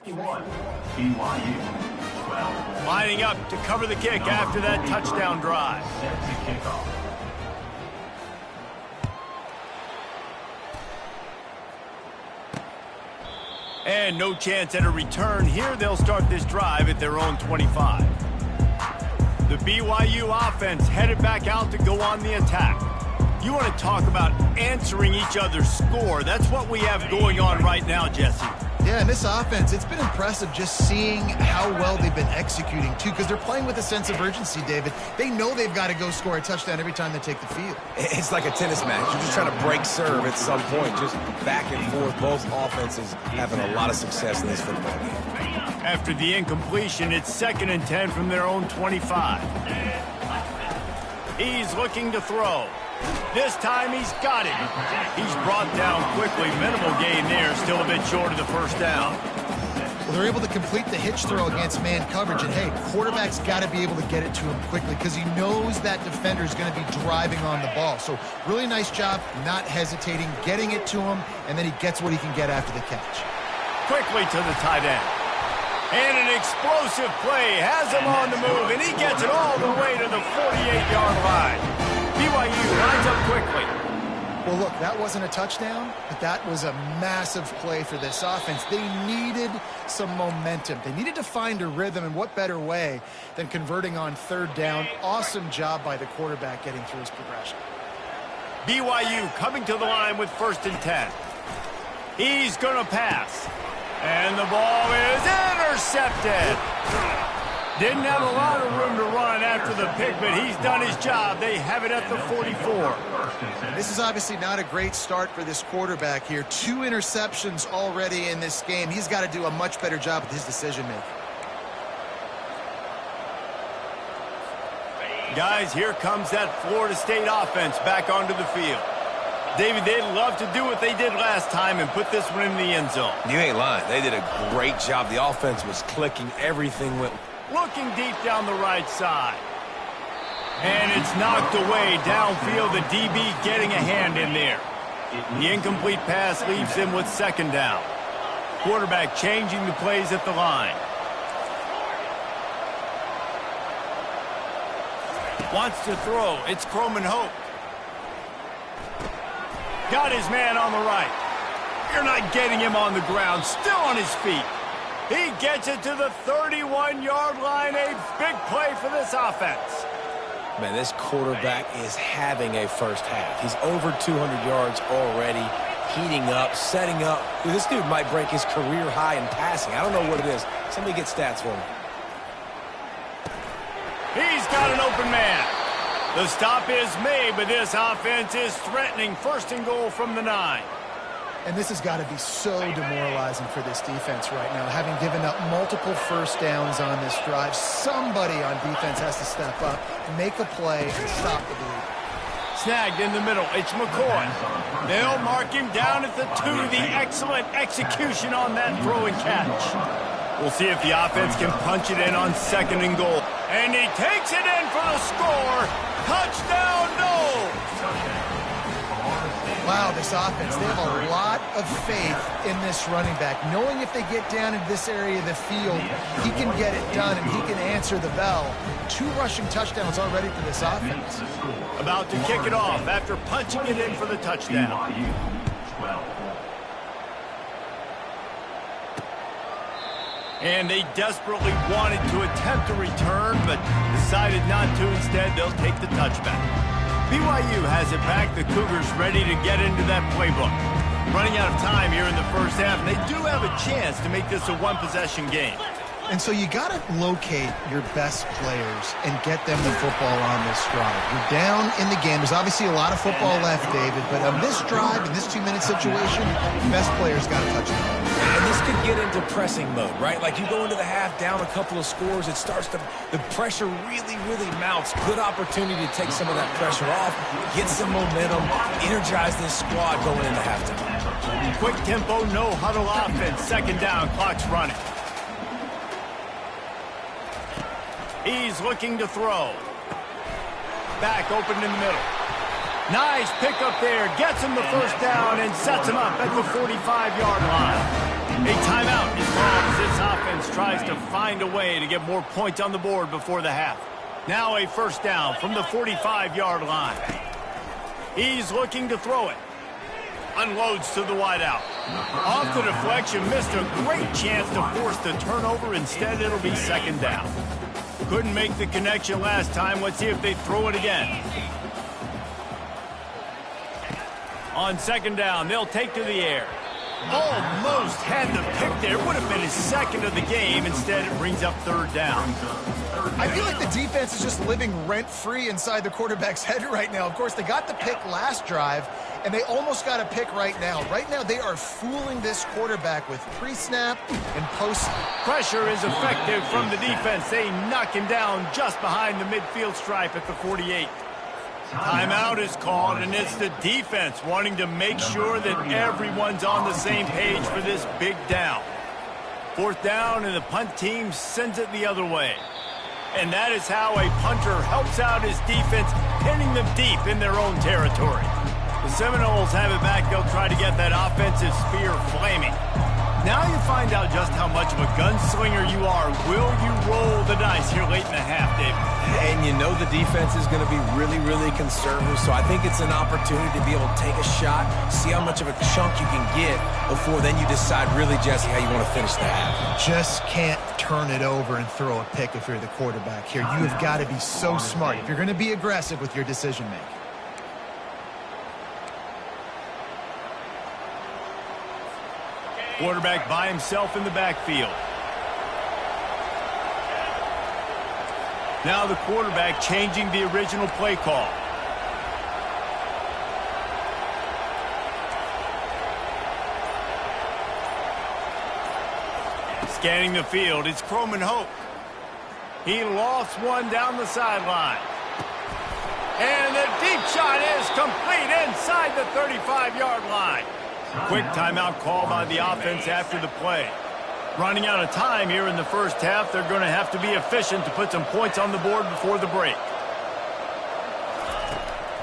BYU 12. Lining up to cover the kick after that touchdown drive. Set to kickoff. And no chance at a return here. They'll start this drive at their own 25. The BYU offense headed back out to go on the attack. You want to talk about answering each other's score. That's what we have going on right now, Jesse. Yeah, and this offense, it's been impressive just seeing how well they've been executing, too, because they're playing with a sense of urgency, David. They know they've got to go score a touchdown every time they take the field. It's like a tennis match. You're just trying to break serve at some point, just back and forth. Both offenses having a lot of success in this football game. After the incompletion, it's 2nd and 10 from their own 25. He's looking to throw. This time he's got it. He's brought down quickly. Minimal gain there. Still a bit short of the first down. Well, they're able to complete the hitch throw against man coverage. And, hey, quarterback's got to be able to get it to him quickly because he knows that defender is going to be driving on the ball. So really nice job not hesitating, getting it to him, and then he gets what he can get after the catch. Quickly to the tight end. And an explosive play has him on the move, and he gets it all the way to the 48-yard line. BYU lines up quickly. Well, look, that wasn't a touchdown, but that was a massive play for this offense. They needed some momentum. They needed to find a rhythm, and what better way than converting on 3rd down. Awesome job by the quarterback getting through his progression. BYU coming to the line with 1st and 10. He's going to pass. And the ball is intercepted. Didn't have a lot of room to run after the pick, but he's done his job. They have it at the 44. This is obviously not a great start for this quarterback here. 2 interceptions already in this game. He's got to do a much better job with his decision-making. Guys, here comes that Florida State offense back onto the field. David, they'd love to do what they did last time and put this one in the end zone. You ain't lying. They did a great job. The offense was clicking. Everything went. Looking deep down the right side. And it's knocked away downfield. The DB getting a hand in there. The incomplete pass leaves him with 2nd down. Quarterback changing the plays at the line. Wants to throw. It's Croman Hope. Got his man on the right. You're not getting him on the ground. Still on his feet. He gets it to the 31-yard line. A big play for this offense. Man, this quarterback is having a first half. He's over 200 yards already, heating up, setting up. Dude, this dude might break his career high in passing. I don't know what it is. Somebody get stats for me. He's got an open man. The stop is made, but this offense is threatening. 1st and goal from the 9. And this has got to be so demoralizing for this defense right now. Having given up multiple 1st downs on this drive, somebody on defense has to step up, make a play, and stop the bleed. Snagged in the middle. It's McCoy. They'll mark him down at the 2. The excellent execution on that throw and catch. We'll see if the offense can punch it in on 2nd and goal. And he takes it in for the score. Touchdown, no! Wow, this offense, they have a lot of faith in this running back. Knowing if they get down in this area of the field, he can get it done and he can answer the bell. 2 rushing touchdowns already for this offense. About to kick it off after punching it in for the touchdown. And they desperately wanted to attempt a return, but decided not to. Instead, they'll take the touchback. BYU has it back. The Cougars ready to get into that playbook. Running out of time here in the first half, and they do have a chance to make this a 1-possession game. And so you got to locate your best players and get them the football on this drive. You're down in the game. There's obviously a lot of football left, David, but on this drive, in this 2-minute situation, the best players got to touch the ball. And this could get into pressing mode, right? Like you go into the half down a couple of scores, it starts to, the pressure really, really mounts. Good opportunity to take some of that pressure off, get some momentum, energize this squad going into halftime. Quick tempo, no huddle offense. 2nd down, clock's running. He's looking to throw. Back open in the middle. Nice pickup there. Gets him the 1st down and sets him up at the 45-yard line. A timeout is called as this offense tries to find a way to get more points on the board before the half. Now a first down from the 45-yard line. He's looking to throw it. Unloads to the wideout. Off the deflection, missed a great chance to force the turnover. Instead, it'll be second down. Couldn't make the connection last time. Let's see if they throw it again. On second down, they'll take to the air. Almost had the pick there. Would have been his second of the game. Instead, it brings up third down. I feel like the defense is just living rent-free inside the quarterback's head right now. Of course, they got the pick last drive, and they almost got a pick right now. Right now, they are fooling this quarterback with pre-snap and post-snap. Pressure is effective from the defense. They knock him down just behind the midfield stripe at the 48. Timeout is called, and it's the defense wanting to make sure that everyone's on the same page for this big down. Fourth down, and the punt team sends it the other way. And that is how a punter helps out his defense, pinning them deep in their own territory. The Seminoles have it back. They'll try to get that offensive spear flaming. Now you find out just how much of a gunslinger you are. Will you roll the dice here late in the half, David? And you know the defense is going to be really, really conservative, so I think it's an opportunity to be able to take a shot, see how much of a chunk you can get before then you decide really, Jesse, how you want to finish the half. Just can't turn it over and throw a pick if you're the quarterback here. You have got to be so smart if you're going to be aggressive with your decision-making. Quarterback by himself in the backfield. Now the quarterback changing the original play call. Scanning the field, it's Croman Hope. He lost one down the sideline. And the deep shot is complete inside the 35-yard line. Quick timeout call by the offense after the play. Running out of time here in the first half. They're going to have to be efficient to put some points on the board before the break.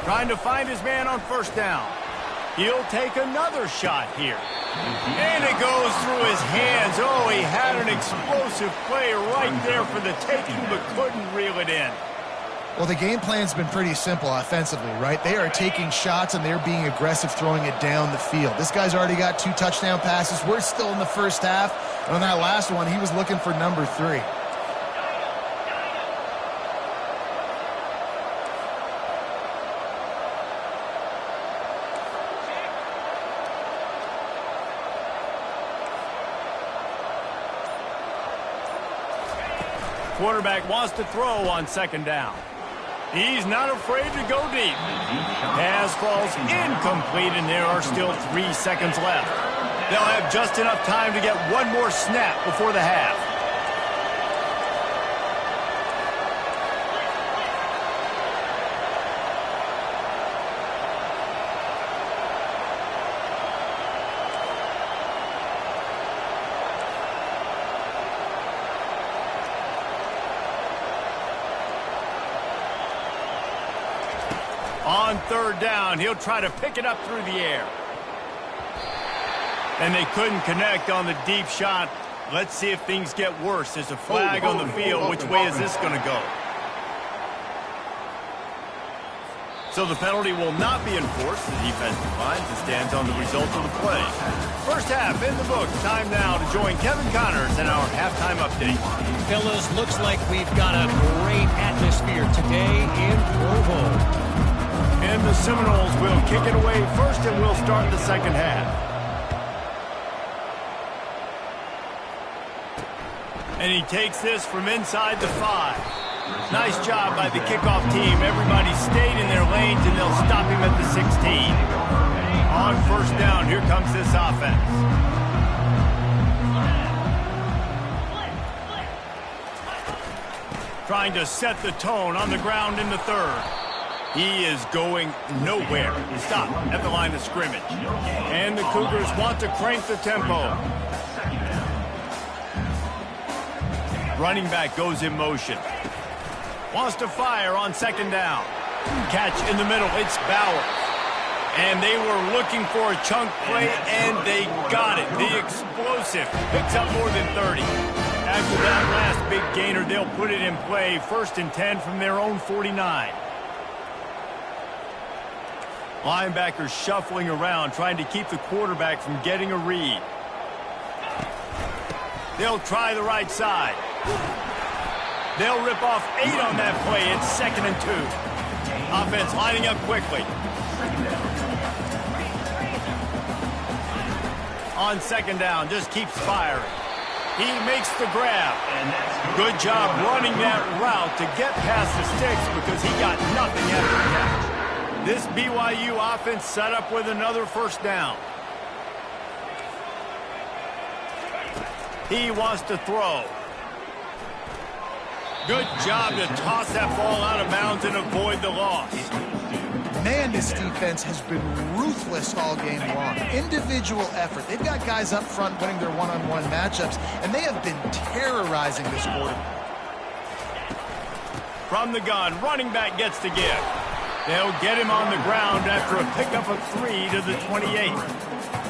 Trying to find his man on first down. He'll take another shot here. And it goes through his hands. Oh, he had an explosive play right there for the taking, but couldn't reel it in. Well, the game plan's been pretty simple offensively, right? They are taking shots, and they're being aggressive throwing it down the field. This guy's already got 2 touchdown passes. We're still in the first half. And on that last one, he was looking for number 3. Quarterback wants to throw on second down. He's not afraid to go deep. Pass falls incomplete, and there are still 3 seconds left. They'll have just enough time to get one more snap before the half. On third down, he'll try to pick it up through the air. And they couldn't connect on the deep shot. Let's see if things get worse. There's a flag on the field. Which way is this going to go? So the penalty will not be enforced. The defense declines and stands on the result of the play. First half in the books. Time now to join Kevin Connors in our halftime update. Fellas, looks like we've got a great atmosphere today in Provo. And the Seminoles will kick it away first, and we'll start the second half. And he takes this from inside the 5. Nice job by the kickoff team. Everybody stayed in their lanes, and they'll stop him at the 16. On first down, here comes this offense. Trying to set the tone on the ground in the third. He is going nowhere. Stop at the line of scrimmage. And the Cougars want to crank the tempo. Running back goes in motion. Wants to fire on second down. Catch in the middle. It's Bauer. And they were looking for a chunk play, and they got it. The explosive picks up more than 30. After that last big gainer, they'll put it in play. 1st and 10 from their own 49. Linebackers shuffling around, trying to keep the quarterback from getting a read. They'll try the right side. They'll rip off 8 on that play. It's 2nd and 2. Offense lining up quickly. On 2nd down, just keeps firing. He makes the grab. Good job running that route to get past the sticks because he got nothing after the catch. This BYU offense set up with another 1st down. He wants to throw. Good job to toss that ball out of bounds and avoid the loss. Man, this defense has been ruthless all game long. Individual effort. They've got guys up front winning their one-on-one matchups, and they have been terrorizing this quarterback. From the gun, running back gets to give. They'll get him on the ground after a pickup of 3 to the 28.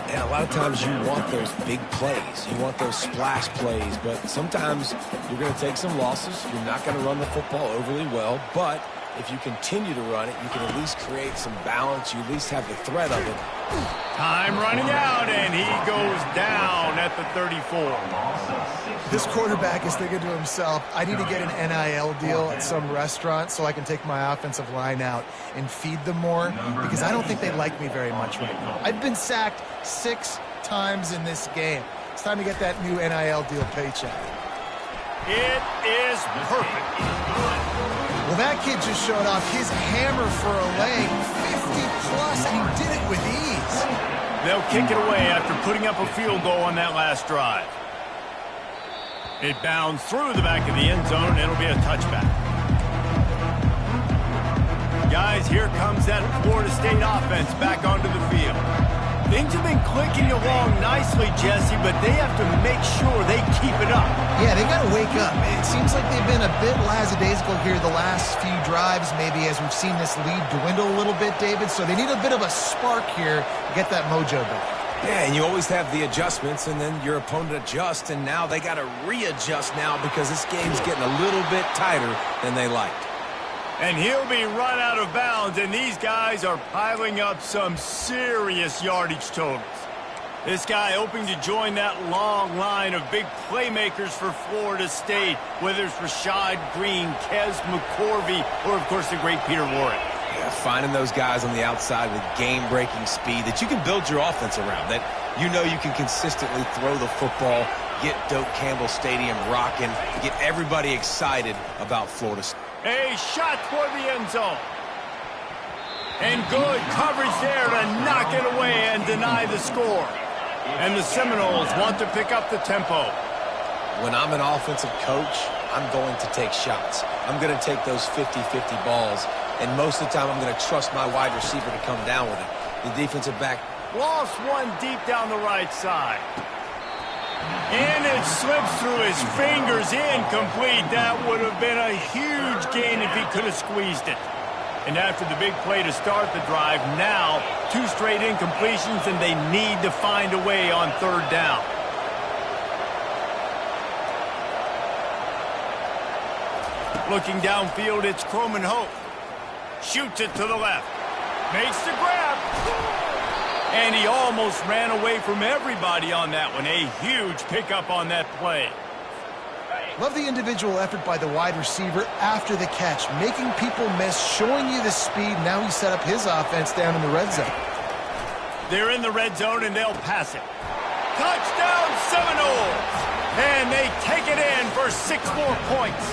And a lot of times you want those big plays. You want those splash plays, but sometimes you're going to take some losses. You're not going to run the football overly well, but if you continue to run it, you can at least create some balance. You at least have the threat of it. Time running out, and he goes down at the 34. This quarterback is thinking to himself, I need to get an NIL deal at some restaurant so I can take my offensive line out and feed them more, because I don't think they like me very much right now. I've been sacked 6 times in this game. It's time to get that new NIL deal paycheck. It is perfect. Well, that kid just showed off his hammer for a leg, 50-plus, and he did it with ease. They'll kick it away after putting up a field goal on that last drive. It bounds through the back of the end zone, and it'll be a touchback. Guys, here comes that Florida State offense back onto the field. Things have been clicking along nicely, Jesse, but they have to make sure they keep it up. Yeah, they got to wake up. It seems like they've been a bit lackadaisical here the last few drives, maybe as we've seen this lead dwindle a little bit, David. So they need a bit of a spark here to get that mojo back. Yeah, and you always have the adjustments, and then your opponent adjusts, and now they got to readjust now because this game's getting a little bit tighter than they liked. And he'll be run out of bounds, and these guys are piling up some serious yardage totals. This guy hoping to join that long line of big playmakers for Florida State, whether it's Rashad Green, Kez McCorvey, or, of course, the great Peter Warrick. Yeah, finding those guys on the outside with game-breaking speed that you can build your offense around, that you know you can consistently throw the football, get Doak Campbell Stadium rocking, get everybody excited about Florida State. A shot toward the end zone. And good coverage there to knock it away and deny the score. And the Seminoles want to pick up the tempo. When I'm an offensive coach, I'm going to take shots. I'm going to take those 50-50 balls. And most of the time, I'm going to trust my wide receiver to come down with it. The defensive back lost one deep down the right side. And it slips through his fingers, incomplete. That would have been a huge gain if he could have squeezed it. And after the big play to start the drive, now 2 straight incompletions, and they need to find a way on 3rd down. Looking downfield, it's Croman Hope. Shoots it to the left. Makes the grab. And he almost ran away from everybody on that one. A huge pickup on that play. Love the individual effort by the wide receiver after the catch, making people miss, showing you the speed. Now he set up his offense down in the red zone. They're in the red zone, and they'll pass it. Touchdown, Seminoles! And they take it in for 6 more points.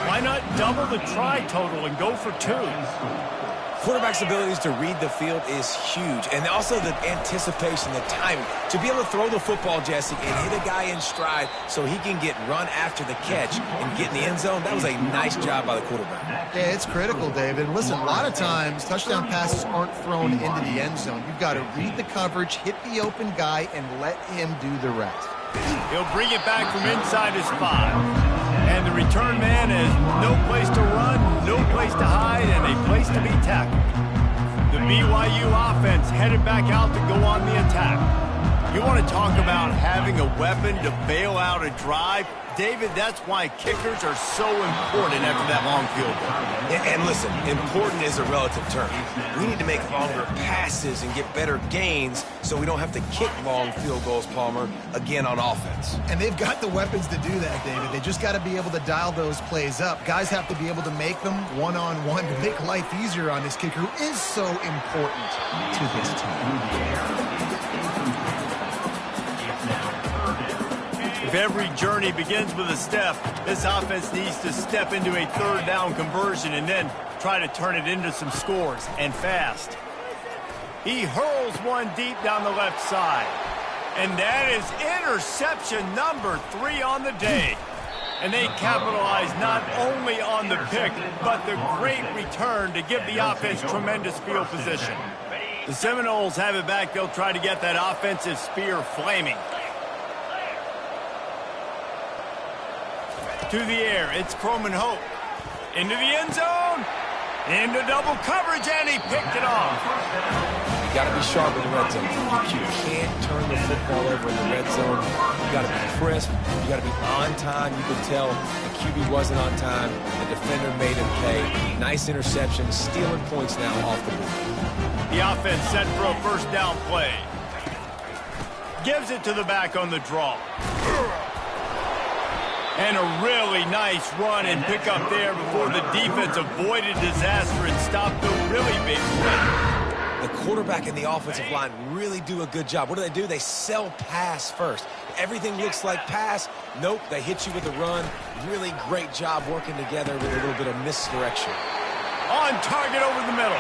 Why not double the try total and go for 2? Quarterback's abilities to read the field is huge, and also the anticipation, the timing. To be able to throw the football, Jesse, and hit a guy in stride so he can get run after the catch and get in the end zone, that was a nice job by the quarterback. Yeah, it's critical, David. Listen, a lot of times touchdown passes aren't thrown into the end zone. You've got to read the coverage, hit the open guy, and let him do the rest. He'll bring it back from inside his 5. And the return man has no place to run, no place to hide, and a place to be tackled. The BYU offense headed back out to go on the attack. You want to talk about having a weapon to bail out a drive? David, that's why kickers are so important after that long field goal. And listen, important is a relative term. We need to make longer passes and get better gains so we don't have to kick long field goals, Palmer, again on offense. And they've got the weapons to do that, David. They just got to be able to dial those plays up. Guys have to be able to make them one-on-one to make life easier on this kicker who is so important to this team. If every journey begins with a step, this offense needs to step into a third down conversion and then try to turn it into some scores, and fast. He hurls one deep down the left side. And that is interception number 3 on the day. And they capitalize not only on the pick, but the great return to give the offense tremendous field position. The Seminoles have it back. They'll try to get that offensive spear flaming. To the air, it's Croman Hope. Into the end zone. Into double coverage, and he picked it off. You got to be sharp in the red zone. You can't turn the football over in the red zone. You got to be crisp. You got to be on time. You could tell the QB wasn't on time. The defender made him pay. Nice interception, stealing points now off the board. The offense set for a first down play. Gives it to the back on the draw. And a really nice run and pick up there before the defense avoided disaster and stopped the really big play. The quarterback and the offensive line really do a good job. What do? They sell pass first. Everything looks like pass. Nope, they hit you with a run. Really great job working together with a little bit of misdirection. On target over the middle.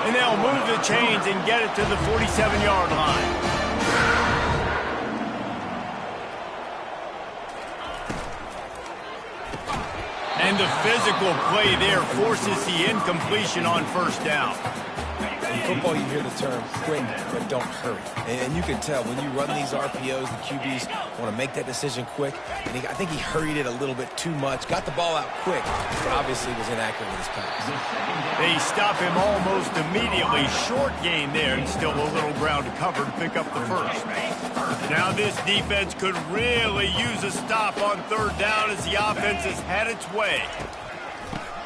And they'll move the chains and get it to the 47-yard line. And the physical play there forces the incompletion on first down. In football, you hear the term quick, but don't hurry. And you can tell when you run these RPOs, the QBs want to make that decision quick. And I think he hurried it a little bit too much. Got the ball out quick, but obviously was inaccurate with his pass. They stop him almost immediately. Short gain there, and still a little ground to cover to pick up the first. Now this defense could really use a stop on third down as the offense has had its way.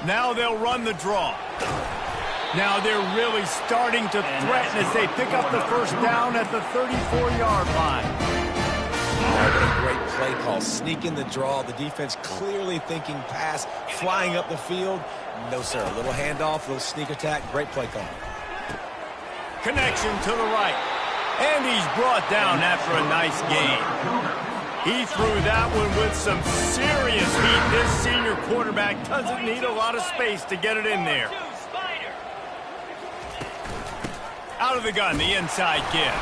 Now they'll run the draw. Now they're really starting to threaten as they pick up the first down at the 34-yard line. Oh, what a great play call. Sneaking the draw. The defense clearly thinking pass, flying up the field. No, sir. A little handoff, a little sneak attack. Great play call. Connection to the right. And he's brought down after a nice gain. He threw that one with some serious heat. This senior quarterback doesn't need a lot of space to get it in there. Out of the gun, the inside give.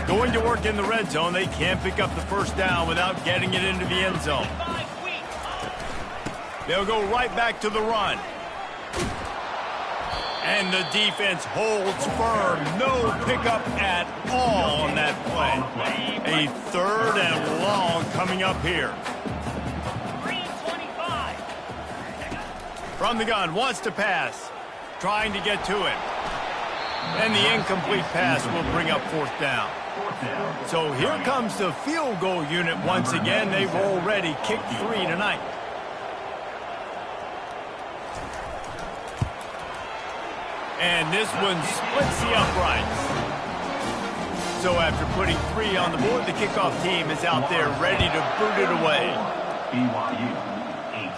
Going to work in the red zone. They can't pick up the first down without getting it into the end zone. They'll go right back to the run. And the defense holds firm. No pickup at all on that play. A third and long coming up here. From the gun, wants to pass. Trying to get to him. And the incomplete pass will bring up fourth down. So here comes the field goal unit once again. They've already kicked 3 tonight. And this one splits the uprights. So after putting 3 on the board, the kickoff team is out there ready to boot it away. BYU 18.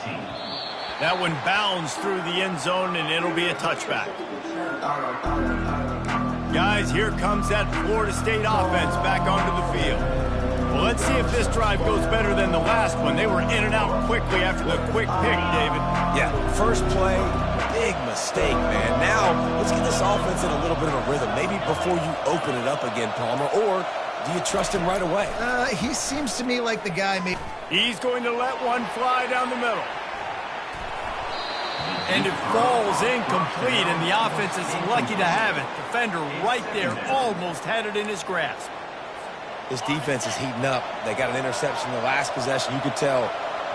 That one bounds through the end zone, and it'll be a touchback. Guys, here comes that Florida State offense back onto the field. Well, let's see if this drive goes better than the last one. They were in and out quickly after the quick pick, David. Yeah, first play, big mistake, man. Now, let's get this offense in a little bit of a rhythm. Maybe before you open it up again, Palmer, or do you trust him right away? He seems to me like the guy He's going to let one fly down the middle. And it falls incomplete, and the offense is lucky to have it. Defender right there almost had it in his grasp. This defense is heating up. They got an interception the last possession. You could tell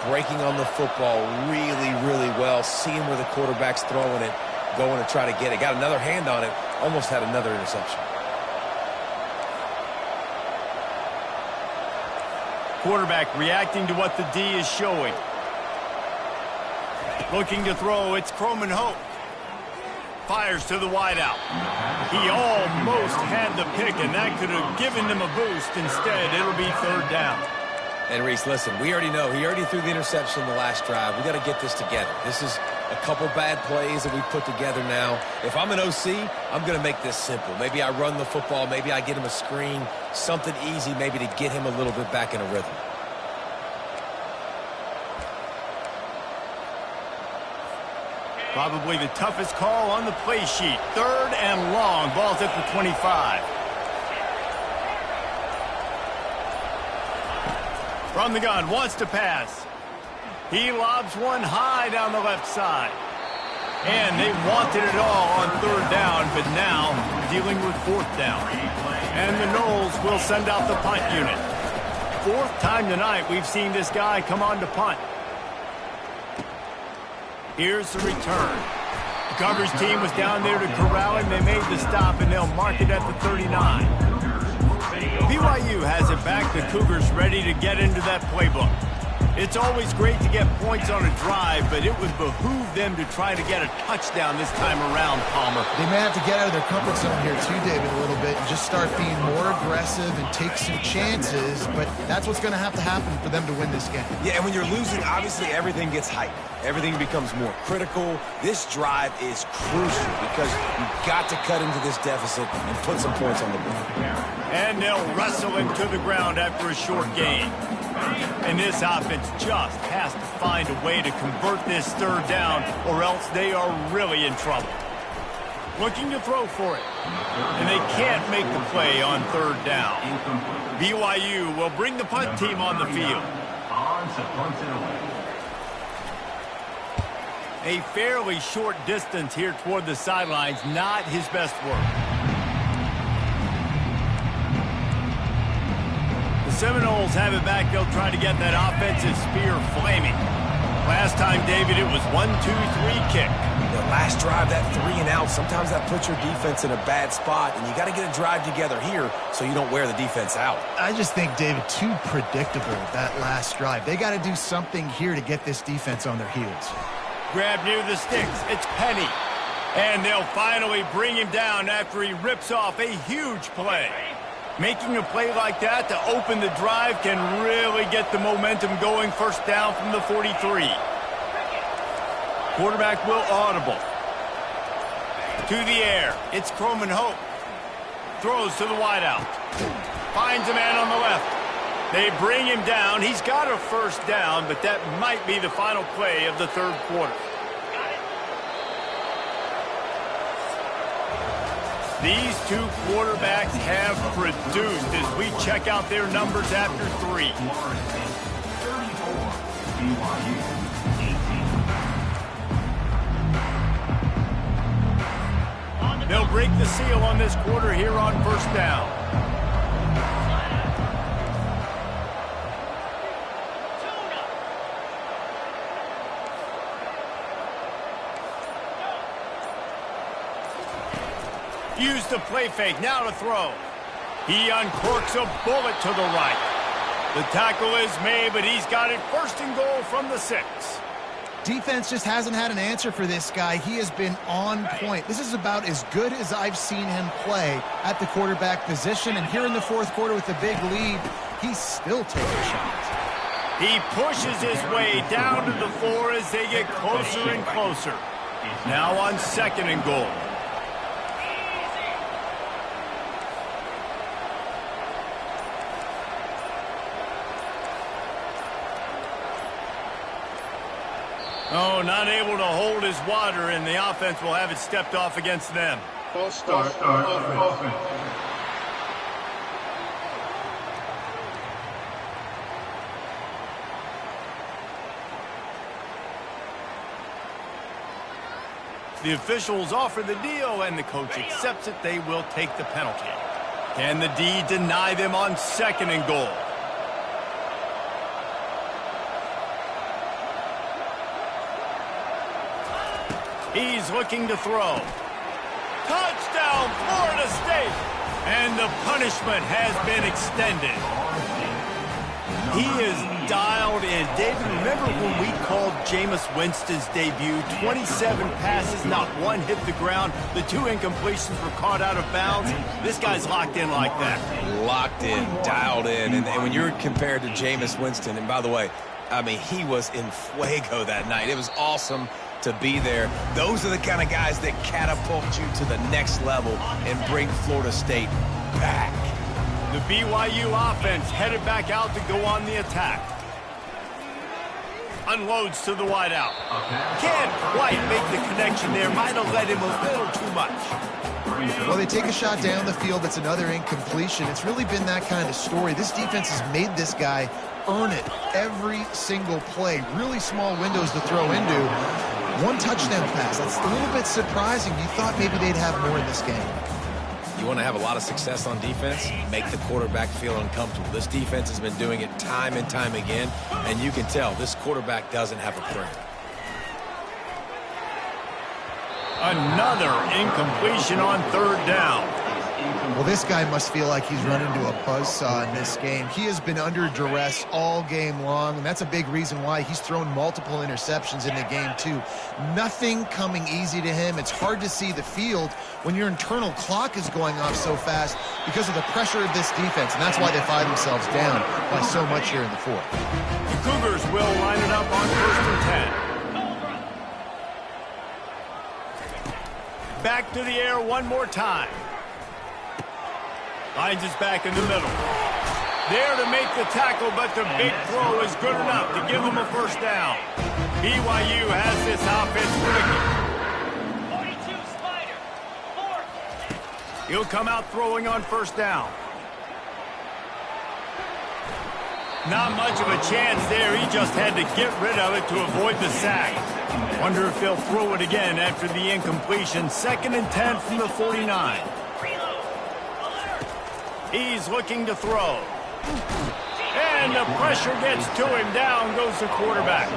breaking on the football really, really well, seeing where the quarterback's throwing it, going to try to get it. Got another hand on it, almost had another interception. Quarterback reacting to what the D is showing. Looking to throw, it's Croman Hope. Fires to the wideout. He almost had the pick, and that could have given them a boost. Instead, it'll be third down. And Reese, listen, we already know he already threw the interception the last drive. We got to get this together. This is a couple bad plays that we put together now. If I'm an OC, I'm going to make this simple. Maybe I run the football. Maybe I get him a screen, something easy maybe to get him a little bit back in a rhythm. Probably the toughest call on the play sheet. Third and long. Ball's at the 25. From the gun, wants to pass. He lobs one high down the left side. And they wanted it all on third down, but now dealing with fourth down. And the Noles will send out the punt unit. Fourth time tonight we've seen this guy come on to punt. Here's the return. The coverage team was down there to corral him. They made the stop, and they'll mark it at the 39. BYU has it back. The Cougars ready to get into that playbook. It's always great to get points on a drive, but it would behoove them to try to get a touchdown this time around, Palmer. They may have to get out of their comfort zone here too, David, a little bit and just start being more aggressive and take some chances, but that's what's going to have to happen for them to win this game. Yeah, and when you're losing, obviously everything gets heightened. Everything becomes more critical. This drive is crucial because you've got to cut into this deficit and put some points on the board. And they'll wrestle him to the ground after a short gain. And this offense just has to find a way to convert this third down, or else they are really in trouble. Looking to throw for it. And they can't make the play on third down. BYU will bring the punt team on the field. On to punt it away. A fairly short distance here toward the sidelines, not his best work. The Seminoles have it back. They'll try to get that offensive spear flaming. Last time, David, it was 1-2-3 kick. The last drive, that 3 and out, sometimes that puts your defense in a bad spot, and you got to get a drive together here so you don't wear the defense out. I just think, David, too predictable, that last drive. They got to do something here to get this defense on their heels. Grab near the sticks. It's Penny. And they'll finally bring him down after he rips off a huge play. Making a play like that to open the drive can really get the momentum going. First down from the 43. Quarterback will audible. To the air. It's Croman Hope. Throws to the wideout. Finds a man on the left. They bring him down. He's got a first down, but that might be the final play of the third quarter. These two quarterbacks have produced as we check out their numbers after 3. 34, BYU 18. They'll break the seal on this quarter here on first down. Use the play fake, now to throw. He uncorks a bullet to the right. The tackle is made, but he's got it first and goal from the 6. Defense just hasn't had an answer for this guy. He has been on point. This is about as good as I've seen him play at the quarterback position. And here in the fourth quarter with the big lead, he's still taking shots. He pushes his way down to the floor as they get closer and closer. Now on second and goal. Oh, not able to hold his water, and the offense will have it stepped off against them. False start offense. The officials offer the deal, and the coach accepts it. They will take the penalty. Can the D deny them on 2nd and goal? He's looking to throw. Touchdown, Florida State! And the punishment has been extended. He is dialed in. David, remember when we called Jameis Winston's debut? 27 passes, not one hit the ground. The 2 incompletions were caught out of bounds. This guy's locked in like that. Locked in, dialed in. And when you're compared to Jameis Winston, and by the way, I mean, he was in fuego that night. It was awesome to be there. Those are the kind of guys that catapult you to the next level and bring Florida State back. The BYU offense headed back out to go on the attack. Unloads to the wideout. Can't quite make the connection there. Might have led him a little too much. Well, they take a shot down the field. That's another incompletion. It's really been that kind of story. This defense has made this guy earn it every single play. Really small windows to throw into. 1 touchdown pass. That's a little bit surprising. You thought maybe they'd have more in this game. You want to have a lot of success on defense, make the quarterback feel uncomfortable. This defense has been doing it time and time again, and you can tell this quarterback doesn't have a prayer. Another incompletion on 3rd down. Well, this guy must feel like he's run into a buzzsaw in this game. He has been under duress all game long, and that's a big reason why he's thrown multiple interceptions in the game, too. Nothing coming easy to him. It's hard to see the field when your internal clock is going off so fast because of the pressure of this defense, and that's why they find themselves down by so much here in the 4th. The Cougars will line it up on 1st and 10. Back to the air one more time. Finds his back in the middle. There to make the tackle, but the big throw is good enough to give them a 1st down. BYU has this offense wicked. 42 Spider. 4. He'll come out throwing on 1st down. Not much of a chance there. He just had to get rid of it to avoid the sack. Wonder if they'll throw it again after the incompletion. 2nd and 10 from the 49. He's looking to throw. And the pressure gets to him. Down goes the quarterback.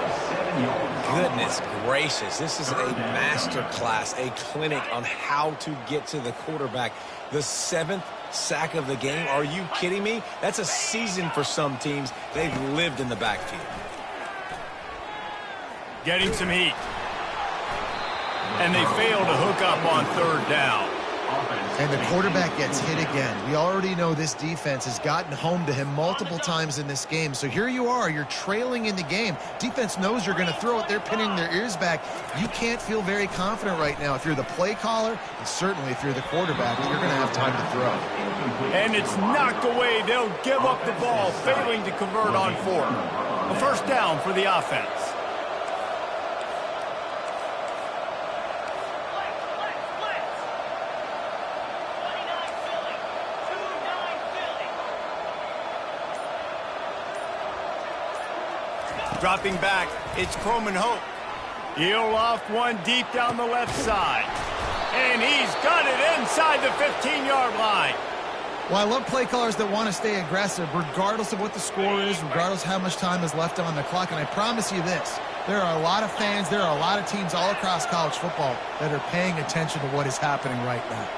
Goodness gracious. This is a master class, a clinic on how to get to the quarterback. The 7th sack of the game. Are you kidding me? That's a season for some teams. They've lived in the backfield. Getting some heat. And they fail to hook up on 3rd down. And the quarterback gets hit again. We already know this defense has gotten home to him multiple times in this game. So here you are, you're trailing in the game. Defense knows you're going to throw it. They're pinning their ears back. You can't feel very confident right now if you're the play caller, and certainly if you're the quarterback, you're going to have time to throw. And it's knocked away. They'll give up the ball, failing to convert on 4th. A 1st down for the offense. Dropping back, it's Croman Hope. He'll loft one deep down the left side. And he's got it inside the 15-yard line. Well, I love play callers that want to stay aggressive, regardless of what the score is, regardless how much time is left on the clock. And I promise you this, there are a lot of fans, there are a lot of teams all across college football that are paying attention to what is happening right now.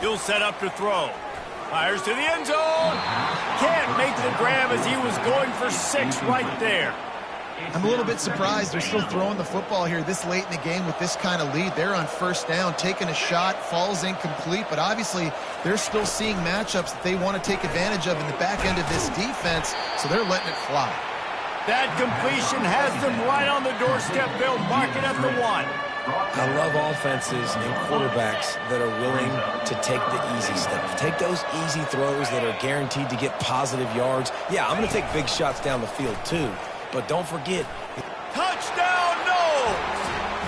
He'll set up to throw. Fires to the end zone. Can't make the grab as he was going for 6 right there. I'm a little bit surprised they're still throwing the football here this late in the game with this kind of lead. They're on 1st down, taking a shot, falls incomplete, but obviously they're still seeing matchups that they want to take advantage of in the back end of this defense, so they're letting it fly. That completion has them right on the doorstep. They'll mark it at the 1. I love offenses and quarterbacks that are willing to take the easy stuff. Take those easy throws that are guaranteed to get positive yards. Yeah, I'm going to take big shots down the field too, but don't forget. Touchdown, no!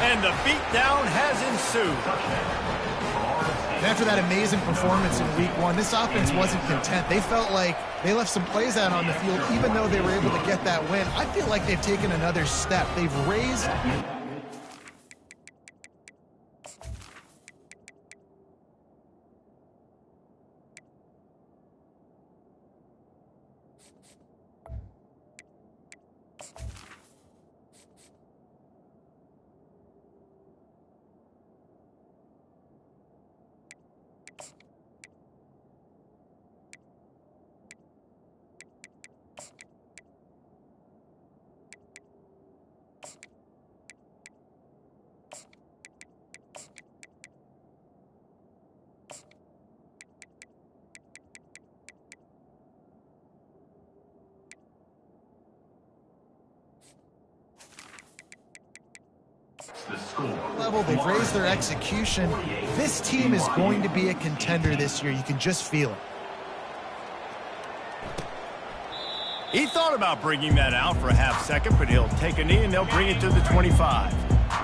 And the beatdown has ensued. And after that amazing performance in week 1, this offense wasn't content. They felt like they left some plays out on the field, even though they were able to get that win. I feel like they've taken another step. They've raised... Level, they've raised their execution. This team is going to be a contender this year. You can just feel it. He thought about bringing that out for a half second, but he'll take a knee and they'll bring it to the 25.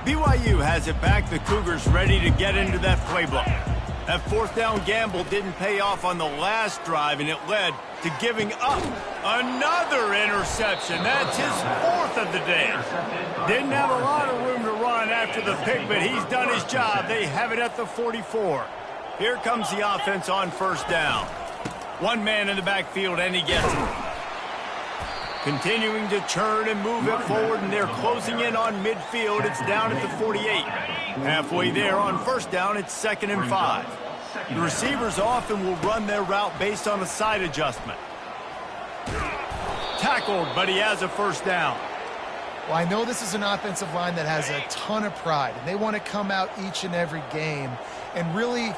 BYU has it back. The Cougars ready to get into that playbook. That fourth down gamble didn't pay off on the last drive, and it led to giving up another interception. That's his fourth of the day. Didn't have a lot of room to run after the pick, but he's done his job. They have it at the 44. Here comes the offense on first down. One man in the backfield, and he gets it. Continuing to churn and move it forward, and they're closing in on midfield. It's down at the 48. Halfway there on first down, it's 2nd and 5. The receivers often will run their route based on a side adjustment. Tackled, but he has a first down. Well, I know this is an offensive line that has a ton of pride, and they want to come out each and every game and really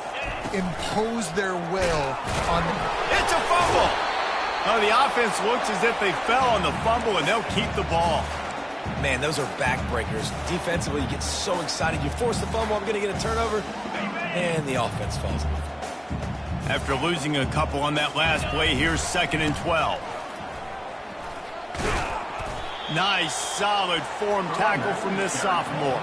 impose their will on them. It's a fumble! Oh, the offense looks as if they fell on the fumble, and they'll keep the ball. Man, those are backbreakers. Defensively, you get so excited. You force the fumble, I'm going to get a turnover, and the offense falls in. After losing a couple on that last play, here's 2nd and 12. Nice, solid form tackle from this sophomore.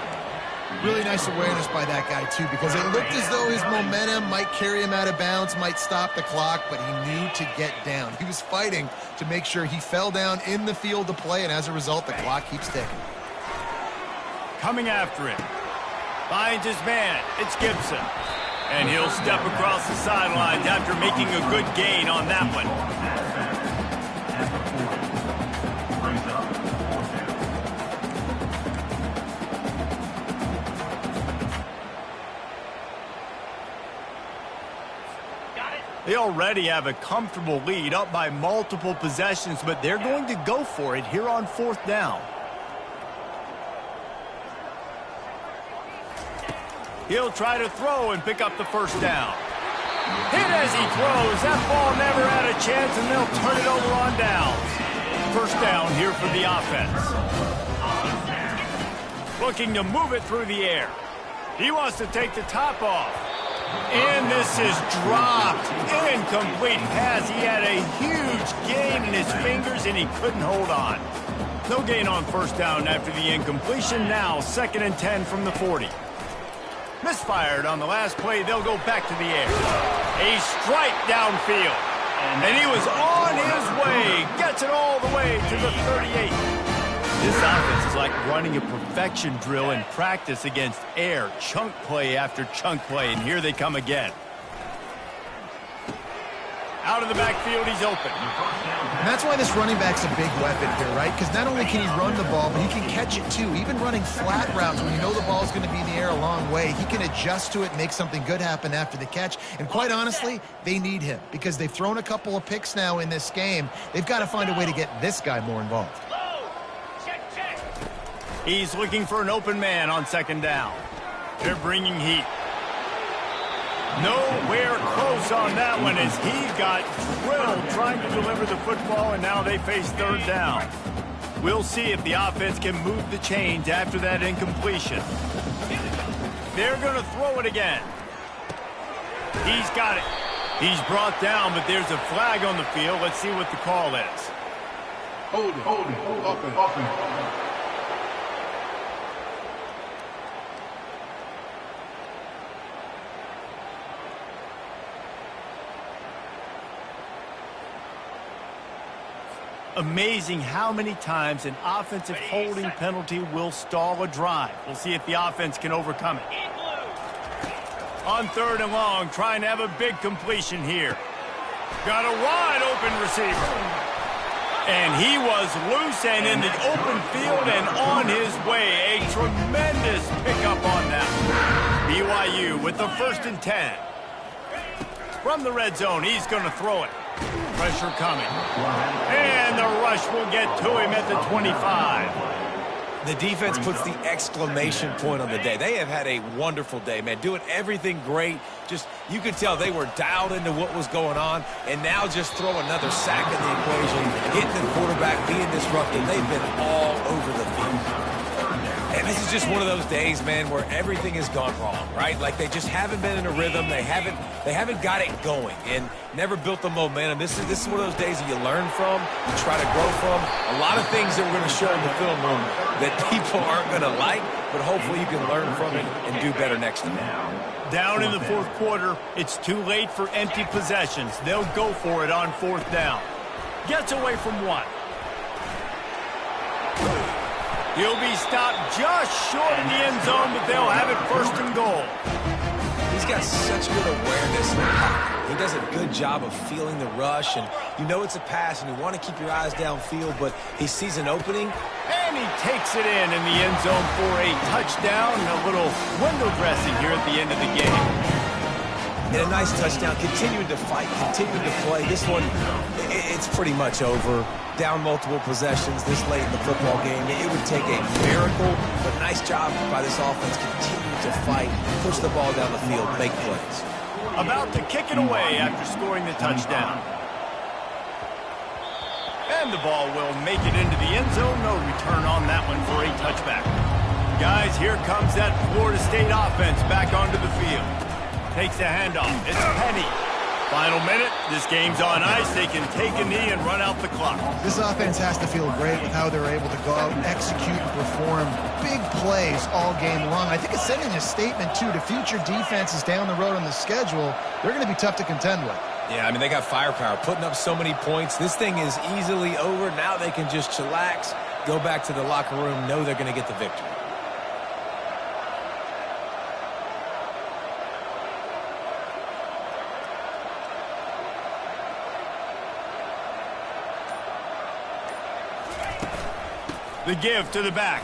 Really nice awareness by that guy, too, because it looked as though his momentum might carry him out of bounds, might stop the clock, but he knew to get down. He was fighting to make sure he fell down in the field to play, and as a result, the clock keeps ticking. Coming after him. Finds his man. It's Gibson. And he'll step across the sidelines after making a good gain on that one. They already have a comfortable lead, up by multiple possessions, but they're going to go for it here on 4th down. He'll try to throw and pick up the first down. Hit as he throws. That ball never had a chance, and they'll turn it over on downs. First down here for the offense. Looking to move it through the air. He wants to take the top off. And this is dropped. Incomplete pass. He had a huge gain in his fingers, and he couldn't hold on. No gain on first down after the incompletion. Now 2nd and 10 from the 40. Misfired on the last play. They'll go back to the air. A strike downfield. And he was on his way. Gets it all the way to the 38. This offense is like running a perfection drill in practice against air. Chunk play after chunk play, and here they come again. Out of the backfield, he's open. And that's why this running back's a big weapon here, right? Because not only can he run the ball, but he can catch it too. Even running flat routes when you know the ball's going to be in the air a long way, he can adjust to it and make something good happen after the catch. And quite honestly, they need him because they've thrown a couple of picks now in this game. They've got to find a way to get this guy more involved. He's looking for an open man on 2nd down. They're bringing heat. Nowhere close on that one as he got drilled trying to deliver the football, and now they face 3rd down. We'll see if the offense can move the chains after that incompletion. They're going to throw it again. He's got it. He's brought down, but there's a flag on the field. Let's see what the call is. Hold it, open. Amazing how many times an offensive holding penalty will stall a drive. We'll see if the offense can overcome it. On 3rd and long, trying to have a big completion here. Got a wide open receiver. And he was loose and in the open field and on his way. A tremendous pickup on that. BYU with the 1st and 10. From the red zone, he's going to throw it. Pressure coming. And the rush will get to him at the 25. The defense puts the exclamation point on the day. They have had a wonderful day, man. Doing everything great. Just, you could tell they were dialed into what was going on. And now just throw another sack in the equation. Hitting the quarterback, being disruptive. They've been all over the field. And And this is just one of those days, man, where everything has gone wrong, right? Like they just haven't been in a rhythm. They haven't got it going and never built the momentum. This is one of those days that you learn from, you try to grow from. A lot of things that we're going to show in the film room that people aren't going to like, but hopefully you can learn from it and do better next time. Down in the fourth quarter, it's too late for empty possessions. They'll go for it on fourth down. Gets away from one. He'll be stopped just short of the end zone, but they'll have it first and goal. He's got such good awareness in the pocket. He does a good job of feeling the rush, and you know it's a pass, and you want to keep your eyes downfield, but he sees an opening. And he takes it in the end zone for a touchdown and a little window dressing here at the end of the game. And a nice touchdown, continuing to fight, continuing to play. This one, it's pretty much over. Down multiple possessions this late in the football game. It would take a miracle, but nice job by this offense continuing to fight, push the ball down the field, make plays. About to kick it away after scoring the touchdown. And the ball will make it into the end zone. No return on that one for a touchback. Guys, here comes that Florida State offense back onto the field. Takes the handoff. It's Penny. Final minute. This game's on ice. They can take a knee and run out the clock. This offense has to feel great with how they're able to go out and execute and perform big plays all game long. I think it's sending a statement, too, to future defenses down the road on the schedule. They're going to be tough to contend with. Yeah, I mean, they got firepower, putting up so many points. This thing is easily over. Now they can just chillax, go back to the locker room, know they're going to get the victory. The give to the back.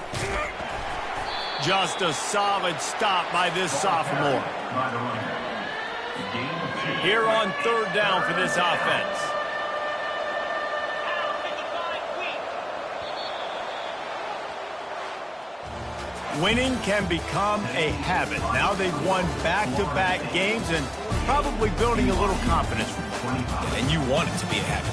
Just a solid stop by this sophomore. Here on third down for this offense. Winning can become a habit. Now they've won back-to-back games and probably building a little confidence. And you want it to be a habit.